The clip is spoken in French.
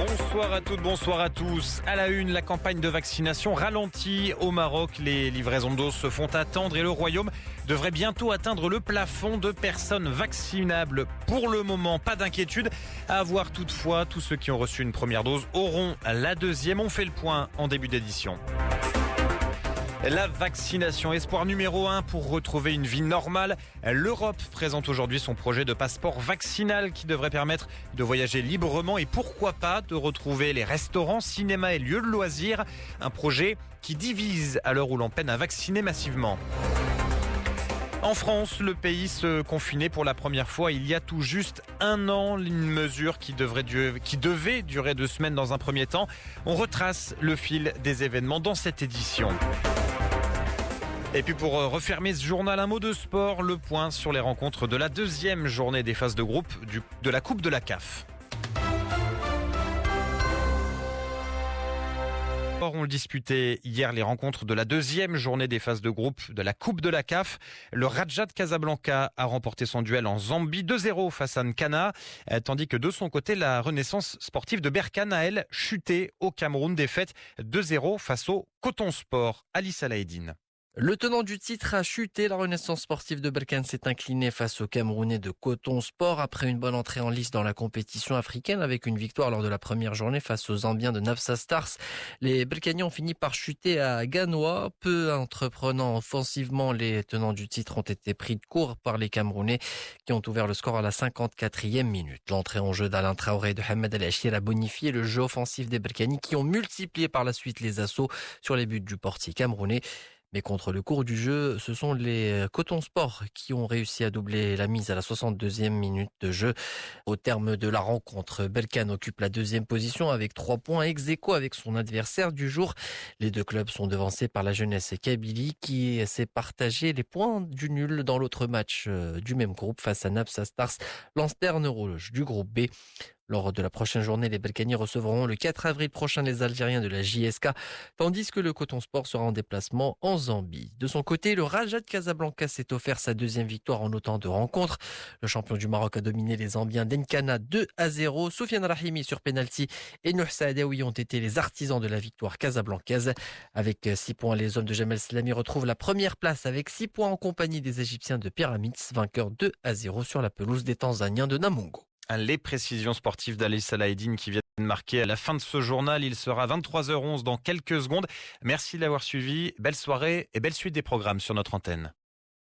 Bonsoir à toutes, bonsoir à tous. À la une, la campagne de vaccination ralentit au Maroc. Les livraisons de doses se font attendre et le Royaume devrait bientôt atteindre le plafond de personnes vaccinables. Pour le moment, pas d'inquiétude à avoir toutefois. Tous ceux qui ont reçu une première dose auront la deuxième. On fait le point en début d'édition. La vaccination, espoir numéro 1 pour retrouver une vie normale. L'Europe présente aujourd'hui son projet de passeport vaccinal qui devrait permettre de voyager librement et pourquoi pas de retrouver les restaurants, cinémas et lieux de loisirs. Un projet qui divise à l'heure où l'on peine à vacciner massivement. En France, le pays se confinait pour la première fois il y a tout juste un an. Une mesure qui devait durer 2 semaines dans un premier temps. On retrace le fil des événements dans cette édition. Et puis pour refermer ce journal, un mot de sport, le point sur les rencontres de la deuxième journée des phases de groupe de la Coupe de la CAF. On le disputait hier, les rencontres de la deuxième journée des phases de groupe de la Coupe de la CAF. Le Raja de Casablanca a remporté son duel en Zambie 2-0 face à Nkana, tandis que de son côté, la Renaissance sportive de Berkane a, elle, chuté au Cameroun, défaite 2-0 face au Coton Sport. Ali Salaheddine. Le tenant du titre a chuté. La Renaissance sportive de Berkane s'est inclinée face au Camerounais de Coton Sport après une bonne entrée en lice dans la compétition africaine avec une victoire lors de la première journée face aux Zambiens de Nafsa Stars. Les Berkaniens ont fini par chuter à Ganois. Peu entreprenant offensivement, les tenants du titre ont été pris de court par les Camerounais qui ont ouvert le score à la 54e minute. L'entrée en jeu d'Alain Traoré et de Hamed El Achir a bonifié le jeu offensif des Berkaniens qui ont multiplié par la suite les assauts sur les buts du portier camerounais. Mais contre le cours du jeu, ce sont les Coton Sport qui ont réussi à doubler la mise à la 62e minute de jeu. Au terme de la rencontre, Berkane occupe la deuxième position avec 3 points ex-aequo avec son adversaire du jour. Les deux clubs sont devancés par la jeunesse Kabylie qui s'est partagé les points du nul dans l'autre match du même groupe face à Nafsa Stars, Lanterne Rouge du groupe B. Lors de la prochaine journée, les Berkaniens recevront le 4 avril prochain les Algériens de la JSK, tandis que le Coton Sport sera en déplacement en Zambie. De son côté, le Raja de Casablanca s'est offert sa deuxième victoire en autant de rencontres. Le champion du Maroc a dominé les Zambiens d'Enkana 2-0. Soufiane Rahimi sur penalty et Nouh Saadaoui ont été les artisans de la victoire casablancaise. Avec 6 points, les hommes de Jamel Slami retrouvent la première place avec 6 points en compagnie des Égyptiens de Pyramids, vainqueurs 2-0 sur la pelouse des Tanzaniens de Namungo. Les précisions sportives d'Ali Salaheddine qui viennent marquer à la fin de ce journal. Il sera 23h11 dans quelques secondes. Merci de l'avoir suivi. Belle soirée et belle suite des programmes sur notre antenne.